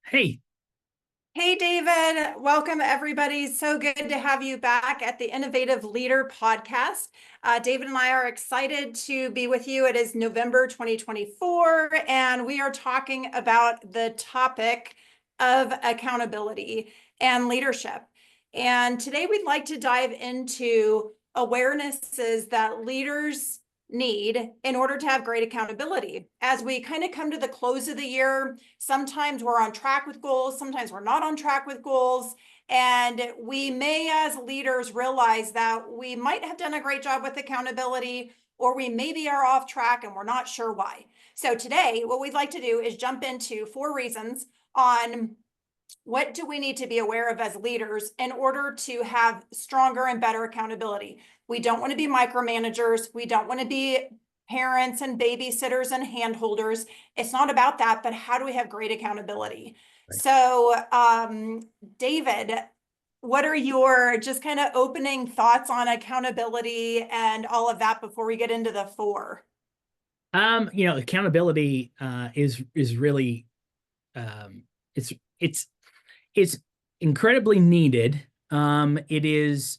Hey, Hey, David. Welcome, everybody. So good to have you back at the Innovative Leader podcast. David and I are excited to be with you. It is November 2024, and we are talking about the topic of accountability and leadership. And today we'd like to dive into awarenesses that leaders need in order to have great accountability. As we kind of come to the close of the year, sometimes we're on track with goals, sometimes we're not on track with goals. And we may, as leaders, realize that we might have done a great job with accountability, or we maybe are off track and we're not sure why. So today, what we'd like to do is jump into 4 reasons on what do we need to be aware of as leaders in order to have stronger and better accountability. We don't want to be micromanagers. We don't want to be parents and babysitters and handholders. It's not about that, but how do we have great accountability? right. So, David, what are your just kind of opening thoughts on accountability and all of that before we get into the four? Accountability is really um, it's it's it's incredibly needed. It is,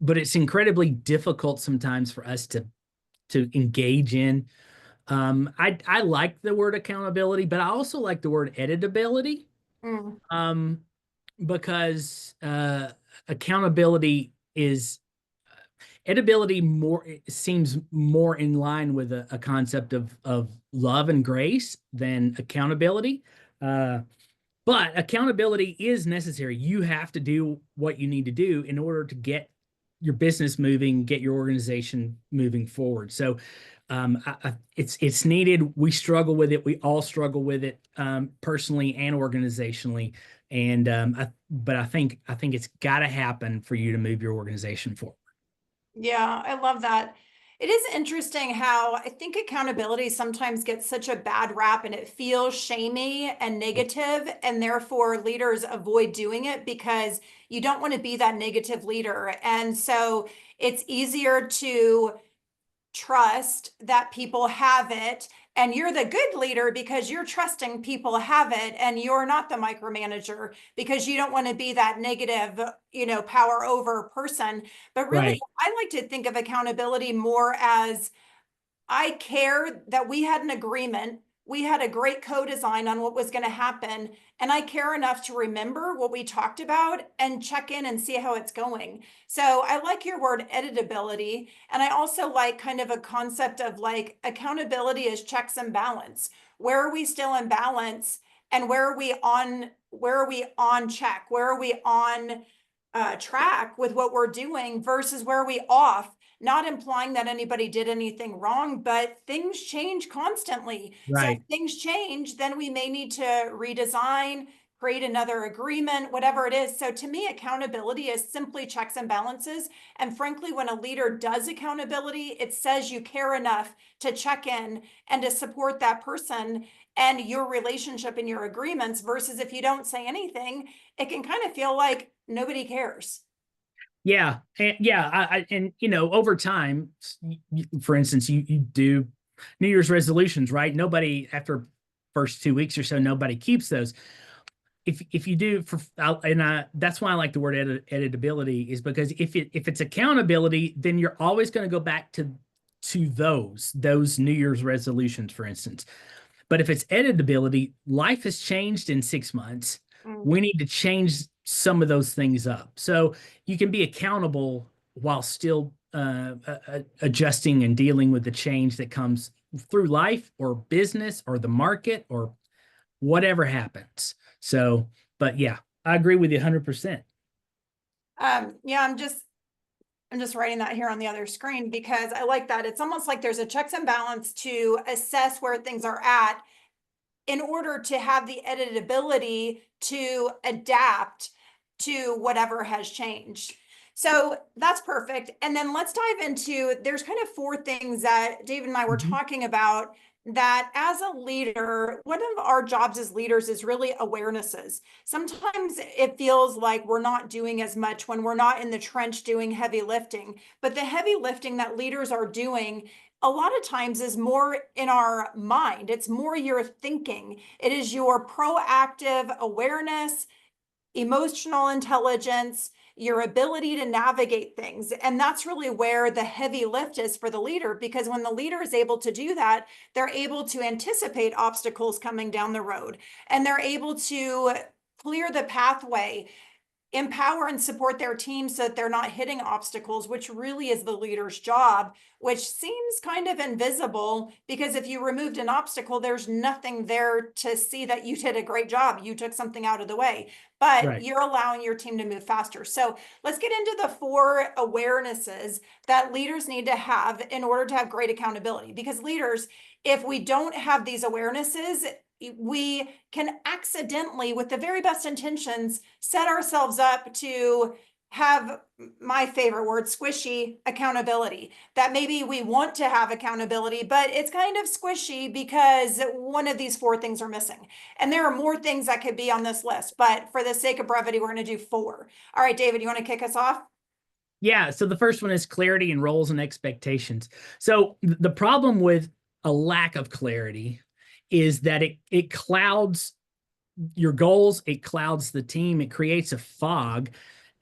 but it's incredibly difficult sometimes for us to engage in. I like the word accountability, but I also like the word editability. Mm. Um, because accountability is edibility more seems more in line with a concept of love and grace than accountability. Uh, but accountability is necessary. You have to do what you need to do in order to get your business moving, get your organization moving forward. So it's needed. We struggle with it. We all struggle with it, personally and organizationally. And but I think it's got to happen for you to move your organization forward. Yeah, I love that. It is interesting how I think accountability sometimes gets such a bad rap and it feels shamey and negative, and therefore leaders avoid doing it because you don't want to be that negative leader. And so it's easier to trust that people have it, and you're the good leader because you're trusting people have it, and you're not the micromanager because you don't want to be that negative, power over person. But really, Right. I like to think of accountability more as I care that we had an agreement. We had a great co-design on what was going to happen. And I care enough to remember what we talked about and check in and see how it's going. So I like your word editability. And I also like kind of a concept of like accountability as checks and balance. Where are we still in balance? And where are we on check? Where are we on track with what we're doing versus where are we off? Not implying that anybody did anything wrong, but things change constantly. So if Right. things change, then we may need to redesign, create another agreement, whatever it is. So to me, accountability is simply checks and balances. And frankly, when a leader does accountability, it says you care enough to check in and to support that person and your relationship and your agreements versus if you don't say anything, it can kind of feel like nobody cares. Yeah. And yeah. And over time, for instance, you do New Year's resolutions, right? Nobody after first 2 weeks or so, nobody keeps those. If you do that's why I like the word editability is because if it's accountability, then you're always going to go back to those New Year's resolutions, for instance. But if it's editability, life has changed in 6 months. Mm. We need to change some of those things up. So you can be accountable while still adjusting and dealing with the change that comes through life or business or the market or whatever happens. So, but yeah, I agree with you 100%. Yeah, I'm just writing that here on the other screen because I like that. It's almost like there's a checks and balance to assess where things are at in order to have the editability to adapt to whatever has changed. So that's perfect. And then let's dive into there's kind of 4 things that David and I were Mhm. talking about that as a leader, one of our jobs as leaders is really awarenesses. Sometimes it feels like we're not doing as much when we're not in the trench doing heavy lifting, but the heavy lifting that leaders are doing a lot of times is more in our mind. It's more your thinking. It is your proactive awareness, emotional intelligence, your ability to navigate things. And that's really where the heavy lift is for the leader, because when the leader is able to do that, they're able to anticipate obstacles coming down the road, and they're able to clear the pathway, empower and support their team so that they're not hitting obstacles, which really is the leader's job, which seems kind of invisible, because if you removed an obstacle, there's nothing there to see that you did a great job. You took something out of the way, but Right. you're allowing your team to move faster. So let's get into the 4 awarenesses that leaders need to have in order to have great accountability. Because leaders, if we don't have these awarenesses, we can accidentally, with the very best intentions, set ourselves up to have, my favorite word, squishy accountability. That maybe we want to have accountability, but it's kind of squishy because one of these 4 things are missing. And there are more things that could be on this list, but for the sake of brevity, we're going to do 4. All right, David, you want to kick us off? Yeah. So the first one is clarity and roles and expectations. So the problem with a lack of clarity is that it clouds your goals, it clouds the team, it creates a fog,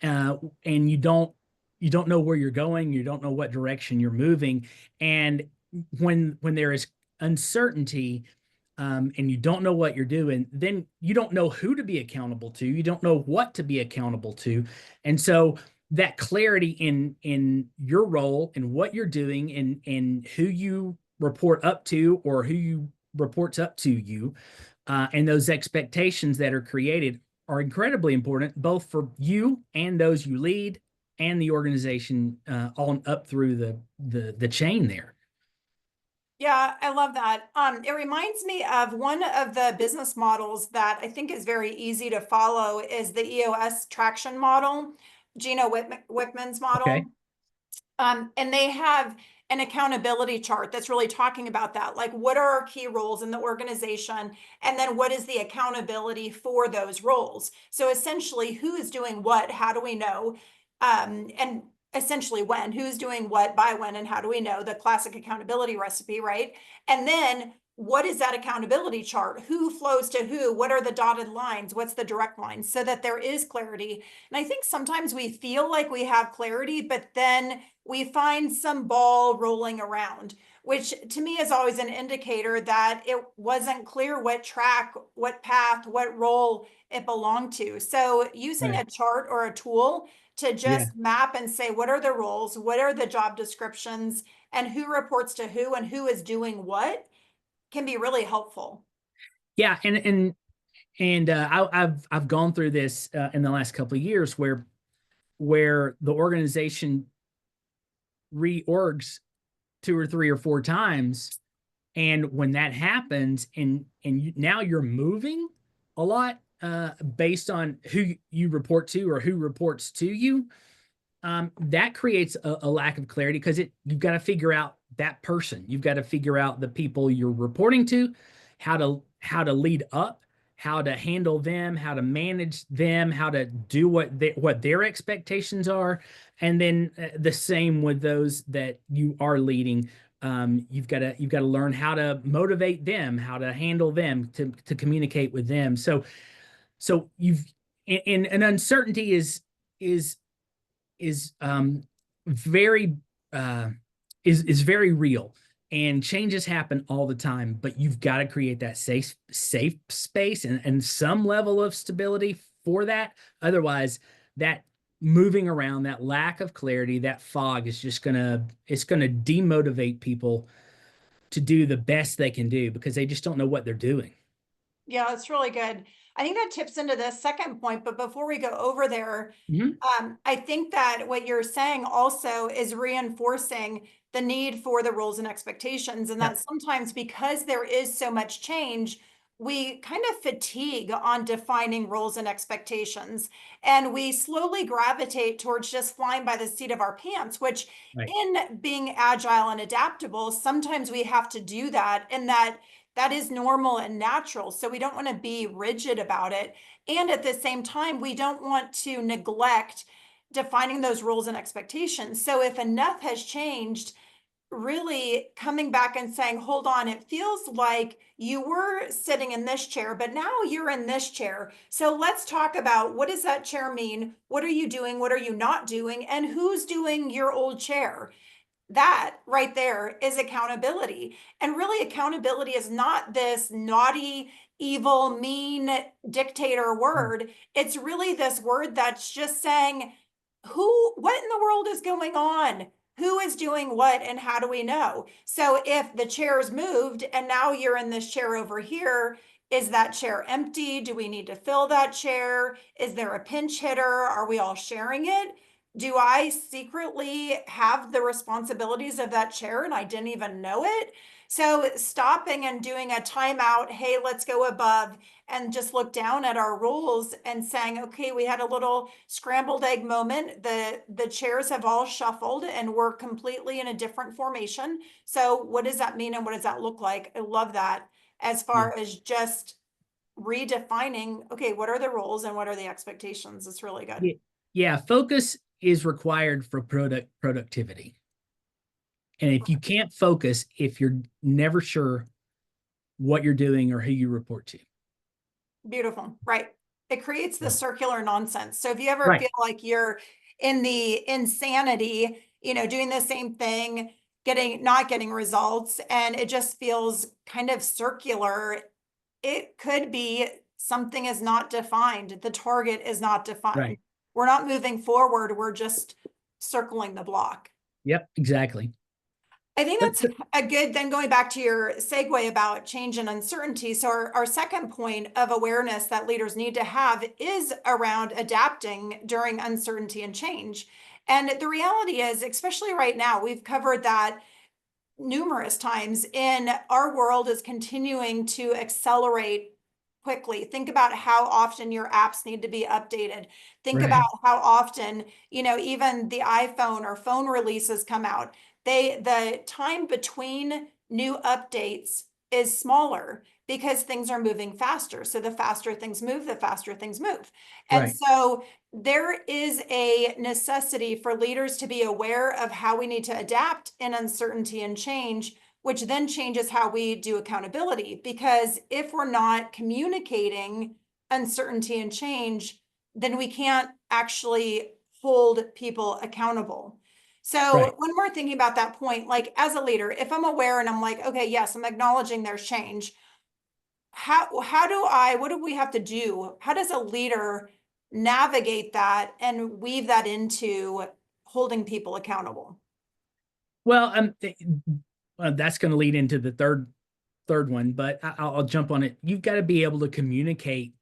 and you don't know where you're going, you don't know what direction you're moving, and when there is uncertainty, and you don't know what you're doing, then you don't know who to be accountable to, you don't know what to be accountable to, and so that clarity in your role and what you're doing and who you report up to or who you reports up to you, and those expectations that are created are incredibly important, both for you and those you lead and the organization, on up through the chain there. Yeah, I love that. It reminds me of one of the business models that I think is very easy to follow is the EOS traction model, Gino Wickman's Okay. model. And they have an accountability chart that's really talking about that. Like, what are our key roles in the organization? And then what is the accountability for those roles? So essentially, who is doing what? How do we know? And essentially when, who's doing what by when, and how do we know? The classic accountability recipe, right? And then what is that accountability chart? Who flows to who? What are the dotted lines? What's the direct lines? So that there is clarity. And I think sometimes we feel like we have clarity, but then we find some ball rolling around, which to me is always an indicator that it wasn't clear what track, what path, what role it belonged to. So using Right. a chart or a tool to Yeah. just map and say, what are the roles, what are the job descriptions, and who reports to who and who is doing what can be really helpful. Yeah. I've gone through this, in the last couple of years where the organization reorgs 2 or 3 or 4 times, and when that happens, now you're moving a lot, based on who you report to or who reports to you, that creates a lack of clarity, because you've got to figure out that person, you've got to figure out the people you're reporting to, how to lead up, how to handle them, how to manage them, how to do what their expectations are, and then, the same with those that you are leading. You've got to learn how to motivate them, how to handle them, to communicate with them. So you've and uncertainty is is very uh is very real, and changes happen all the time, but you've got to create that safe space and some level of stability for that. Otherwise, that moving around, that lack of clarity, that fog is just gonna demotivate people to do the best they can do, because they just don't know what they're doing. Yeah, it's really good. I think that tips into the second point, but before we go over there, Mhm. I think that what you're saying also is reinforcing the need for the rules and expectations, and Yeah. that sometimes because there is so much change, we kind of fatigue on defining rules and expectations, and we slowly gravitate towards just flying by the seat of our pants, which Right. in being agile and adaptable, sometimes we have to do that, and that is normal and natural. So we don't want to be rigid about it. And at the same time, we don't want to neglect defining those rules and expectations. So if enough has changed, really coming back and saying, hold on, it feels like you were sitting in this chair, but now you're in this chair. So let's talk about, what does that chair mean? What are you doing? What are you not doing? And who's doing your old chair? That right there is accountability. And really, accountability is not this naughty, evil, mean dictator word. It's really this word that's just saying, what in the world is going on? Who is doing what, and how do we know? So if the chair's moved and now you're in this chair over here, is that chair empty? Do we need to fill that chair? Is there a pinch hitter? Are we all sharing it? Do I secretly have the responsibilities of that chair and I didn't even know it? So stopping and doing a timeout, hey, let's go above and just look down at our roles and saying, okay, we had a little scrambled egg moment. The chairs have all shuffled and we're completely in a different formation. So what does that mean and what does that look like? I love that, as Yeah. far as just redefining, okay, what are the roles and what are the expectations? It's really good. Yeah. Yeah. Focus is required for productivity. And if you can't focus, if you're never sure what you're doing or who you report to. Beautiful. Right. It creates the Yeah. circular nonsense. So if you ever Right. feel like you're in the insanity, doing the same thing, not getting results, and it just feels kind of circular, it could be something is not defined. The target is not defined. Right. We're not moving forward. We're just circling the block. Yep. Exactly. I think But, that's a good, then going back to your segue about change and uncertainty. So our second point of awareness that leaders need to have is around adapting during uncertainty and change. And the reality is, especially right now, we've covered that numerous times, in our world is continuing to accelerate quickly. Think about how often your apps need to be updated. Think about right. how often, even the iPhone or phone releases come out. The time between new updates is smaller because things are moving faster. So the faster things move, the faster things move. And Right. so there is a necessity for leaders to be aware of how we need to adapt in uncertainty and change, which then changes how we do accountability. Because if we're not communicating uncertainty and change, then we can't actually hold people accountable. So Right. when we're thinking about that point, like as a leader, if I'm aware and I'm like, okay, yes, I'm acknowledging there's change, what do we have to do? How does a leader navigate that and weave that into holding people accountable? Well, that's going to lead into the third one, but I'll jump on it. You've got to be able to communicate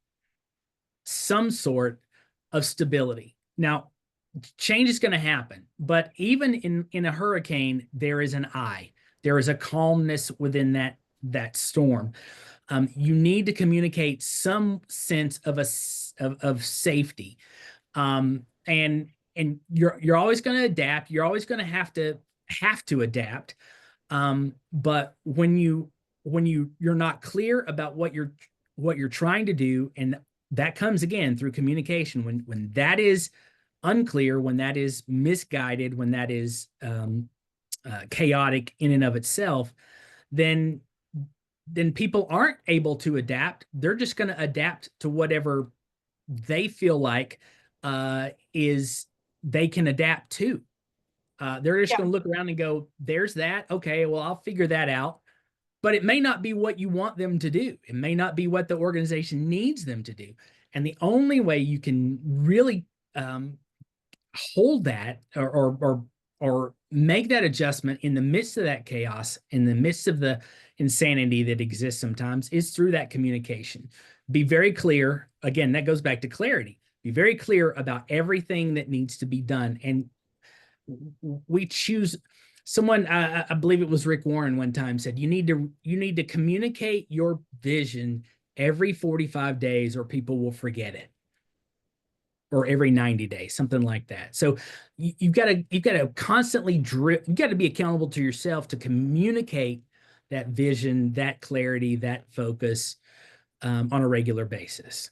some sort of stability. Now, change is going to happen, but even in a hurricane, there is an eye. There is a calmness within that storm. You need to communicate some sense of safety, and you're always going to adapt. You're always going to have to adapt. But when you're not clear about what you're trying to do, and that comes again through communication. When that is unclear, when that is misguided, when that is chaotic in and of itself, then people aren't able to adapt. They're just going to adapt to whatever they feel like is they can adapt to. They're just Yeah. going to look around and go, "There's that. Okay, well, I'll figure that out." But it may not be what you want them to do. It may not be what the organization needs them to do. And the only way you can really hold that or make that adjustment in the midst of that chaos, in the midst of the insanity that exists sometimes, is through that communication. Be very clear. Again, that goes back to clarity. Be very clear about everything that needs to be done. And we choose someone, I believe it was Rick Warren one time, said you need to communicate your vision every 45 days or people will forget it, or every 90 days, something like that. So you've got to constantly you've got to be accountable to yourself to communicate that vision, that clarity, that focus on a regular basis.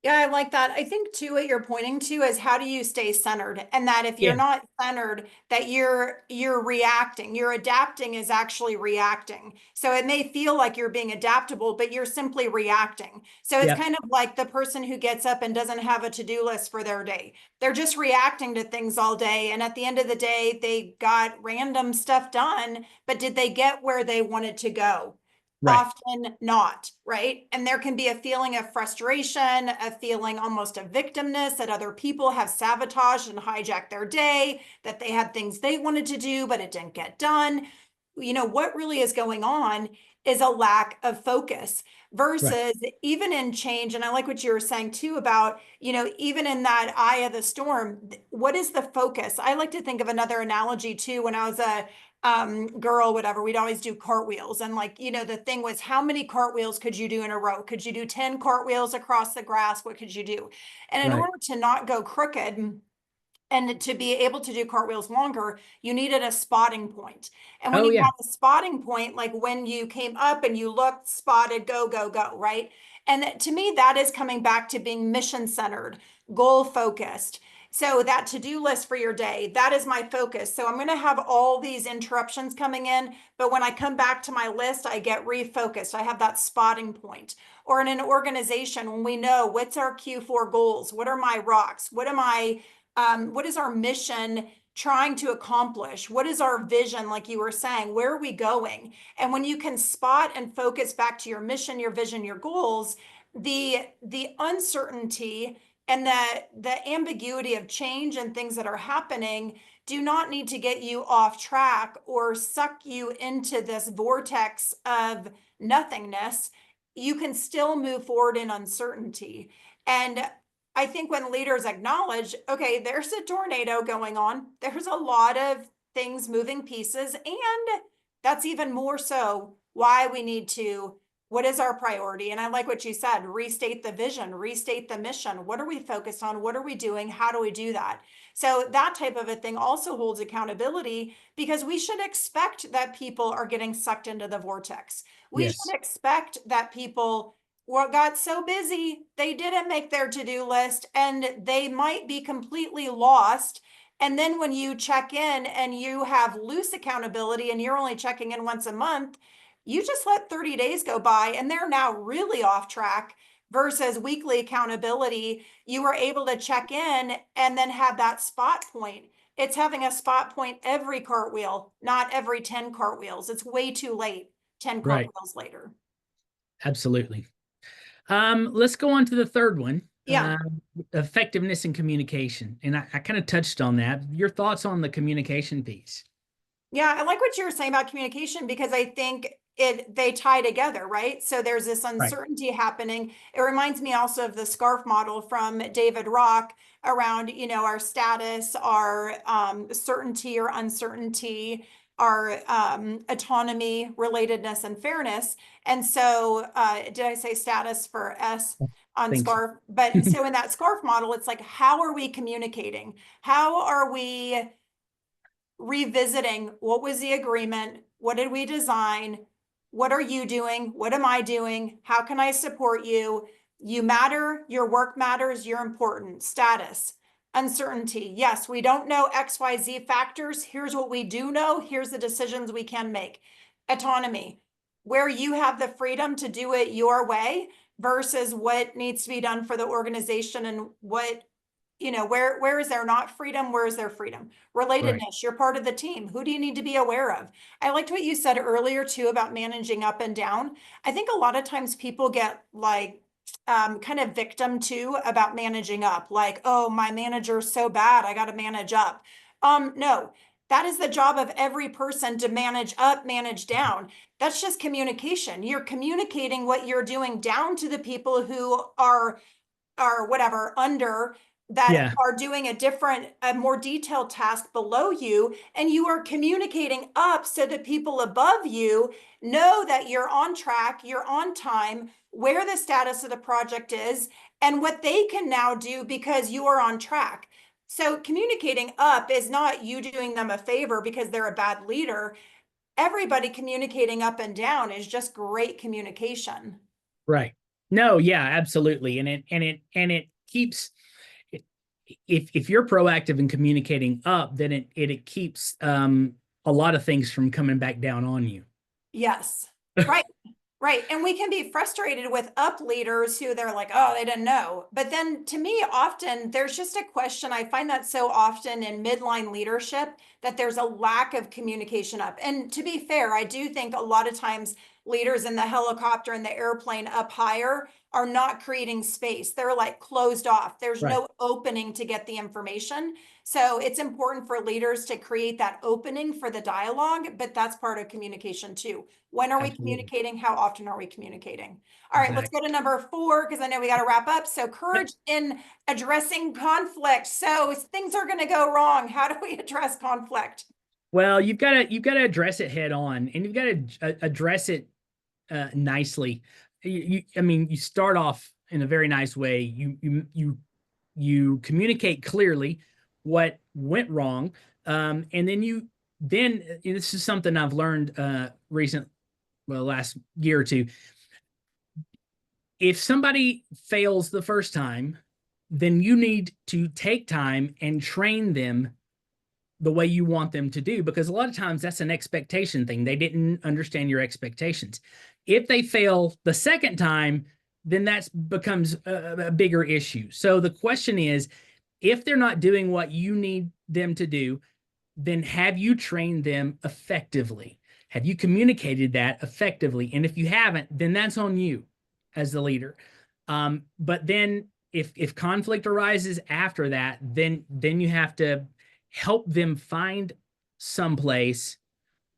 Yeah, I like that. I think too, what you're pointing to is how do you stay centered? And that if you're Yeah. not centered, that you're reacting. You're adapting is actually reacting. So it may feel like you're being adaptable, but you're simply reacting. So it's Yeah. kind of like the person who gets up and doesn't have a to-do list for their day. They're just reacting to things all day. And at the end of the day, they got random stuff done, but did they get where they wanted to go? Right. Often not, right? And there can be a feeling of frustration, a feeling almost of victimness that other people have sabotaged and hijacked their day, that they had things they wanted to do, but it didn't get done. What really is going on is a lack of focus Right. versus even in change. And I like what you were saying too about, even in that eye of the storm, what is the focus? I like to think of another analogy too. When I was a girl, whatever, we'd always do cartwheels. And like, the thing was, how many cartwheels could you do in a row? Could you do 10 cartwheels across the grass? What could you do? And in Right. order to not go crooked, and to be able to do cartwheels longer, you needed a spotting point. And when Oh you yeah. have a spotting point, like when you came up and you looked, spotted, go, go, go, right? And to me, that is coming back to being mission centered, goal focused. So that to-do list for your day, that is my focus. So I'm going to have all these interruptions coming in, but when I come back to my list, I get refocused. I have that spotting point. Or in an organization, when we know what's our Q4 goals, what are my rocks, what is our mission trying to accomplish? What is our vision? Like you were saying, where are we going? And when you can spot and focus back to your mission, your vision, your goals, the uncertainty and the ambiguity of change and things that are happening do not need to get you off track or suck you into this vortex of nothingness. You can still move forward in uncertainty. And I think when leaders acknowledge, okay, there's a tornado going on, there's a lot of things, moving pieces, and that's even more so why we need to, what is our priority? And I like what you said, restate the vision, restate the mission. What are we focused on? What are we doing? How do we do that? So that type of a thing also holds accountability because we should expect that people are getting sucked into the vortex. We should Yes. expect that people got so busy they didn't make their to-do list and they might be completely lost. And then when you check in and you have loose accountability and you're only checking in once a month, you just let 30 days go by and they're now really off track versus weekly accountability. You were able to check in and then have that spot point. It's having a spot point every cartwheel, not every 10 cartwheels. It's way too late 10 Right. cartwheels later. Absolutely. Let's go on to the third one. Yeah. Effectiveness in communication. And I kind of touched on that. Your thoughts on the communication piece? Yeah, I like what you were saying about communication because I think they tie together, right? So there's this Right. uncertainty happening. It reminds me also of the SCARF model from David Rock around, our status, our certainty or uncertainty, our autonomy, relatedness, and fairness. And so, did I say status for S on Thanks. SCARF? But so in that SCARF model, it's like, how are we communicating? How are we revisiting what was the agreement? What did we design? What are you doing? What am I doing? How can I support you? You matter, your work matters, you're important. Status, uncertainty. Yes, we don't know XYZ factors. Here's what we do know. Here's the decisions we can make. Autonomy, where you have the freedom to do it your way versus what needs to be done for the organization and what where is there not freedom? Where is there freedom? Right. Relatedness, you're part of the team. Who do you need to be aware of? I liked what you said earlier too about managing up and down. I think a lot of times people get like kind of victim too about managing up, like, oh, my manager's so bad, I got to manage up. No, that is the job of every person to manage up, manage down. That's just communication. You're communicating what you're doing down to the people who are whatever under that Yeah. are doing a more detailed task below you, and you are communicating up so that people above you know that you're on track, you're on time, where the status of the project is, and what they can now do because you are on track. So communicating up is not you doing them a favor because they're a bad leader. Everybody communicating up and down is just great communication. Right. No, yeah, absolutely. And it keeps, if you're proactive in communicating up, then it keeps a lot of things from coming back down on you. Yes. Right. Right. And we can be frustrated with up leaders who they're like, oh, they didn't know. But then to me, often there's just a question. I find that so often in midline leadership that there's a lack of communication up. And to be fair, I do think a lot of times leaders in the helicopter and the airplane up higher are not creating space. They're like closed off. There's Right. no opening to get the information. So it's important for leaders to create that opening for the dialogue, but that's part of communication too. When are we Absolutely. communicating? How often are we communicating? All right, let's Exactly. go to number 4 because I know we got to wrap up. So, Yep. courage in addressing conflict. So, things are going to go wrong. How do we address conflict? Well, you've got to address it head on, and you've got to address it nicely. I mean, you start off in a very nice way. You communicate clearly what went wrong, and then this is something I've learned well, last year or two. If somebody fails the first time, then you need to take time and train them the way you want them to do, because a lot of times that's an expectation thing. They didn't understand your expectations. If they fail the second time, then that becomes a bigger issue. So the question is, if they're not doing what you need them to do, then have you trained them effectively? Have you communicated that effectively? And if you haven't, then that's on you as the leader. But then if conflict arises after that, then you have to help them find someplace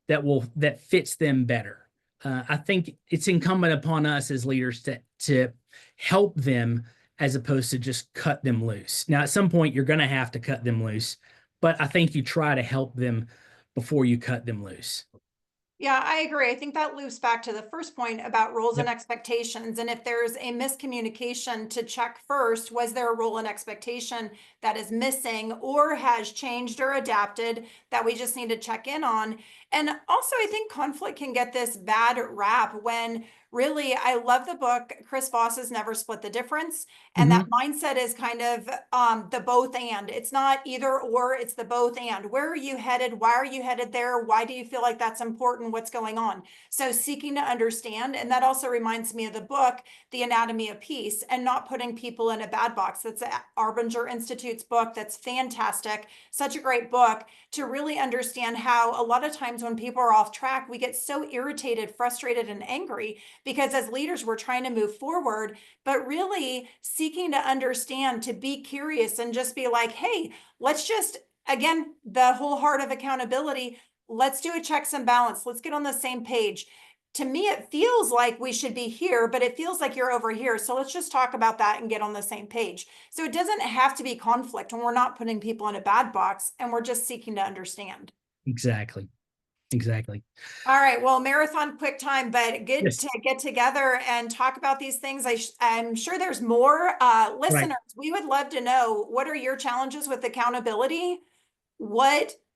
that fits them better. I think it's incumbent upon us as leaders to help them as opposed to just cut them loose. Now, at some point, you're going to have to cut them loose, but I think you try to help them before you cut them loose. Yeah, I agree. I think that loops back to the first point about roles and Yep. expectations. And if there's a miscommunication, to check first, was there a role and expectation that is missing or has changed or adapted that we just need to check in on? And also, I think conflict can get this bad rap when really, I love the book. Chris Voss's Never Split the Difference. And that Mm-hmm. mindset is kind of the both and. It's not either or, it's the both and. Where are you headed? Why are you headed there? Why do you feel like that's important? What's going on? So seeking to understand. And that also reminds me of the book, The Anatomy of Peace, and not putting people in a bad box. That's the Arbinger Institute's book. That's fantastic. Such a great book to really understand how a lot of times when people are off track, we get so irritated, frustrated, and angry because as leaders, we're trying to move forward, but really seeking to understand, to be curious and just be like, hey, let's just, again, the whole heart of accountability, let's do a checks and balance. Let's get on the same page. To me, it feels like we should be here, but it feels like you're over here. So let's just talk about that and get on the same page. So it doesn't have to be conflict when we're not putting people in a bad box and we're just seeking to understand. Exactly. Exactly. All right. Well, marathon quick time, but good Yes. to get together and talk about these things. I'm sure there's more. Right. Listeners, we would love to know, what are your challenges with accountability?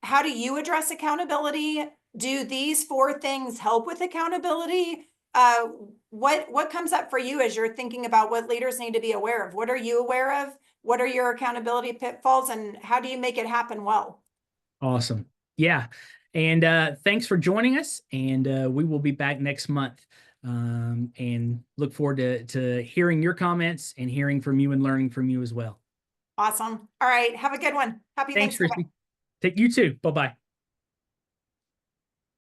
How do you address accountability? Do these 4 things help with accountability? Uh, what comes up for you as you're thinking about what leaders need to be aware of? What are you aware of? What are your accountability pitfalls, and how do you make it happen well? Awesome. Yeah. And thanks for joining us. And we will be back next month. And look forward to hearing your comments and hearing from you and learning from you as well. Awesome. All right. Have a good one. Happy Thanks, Thanksgiving. Christy. Take you too. Bye bye.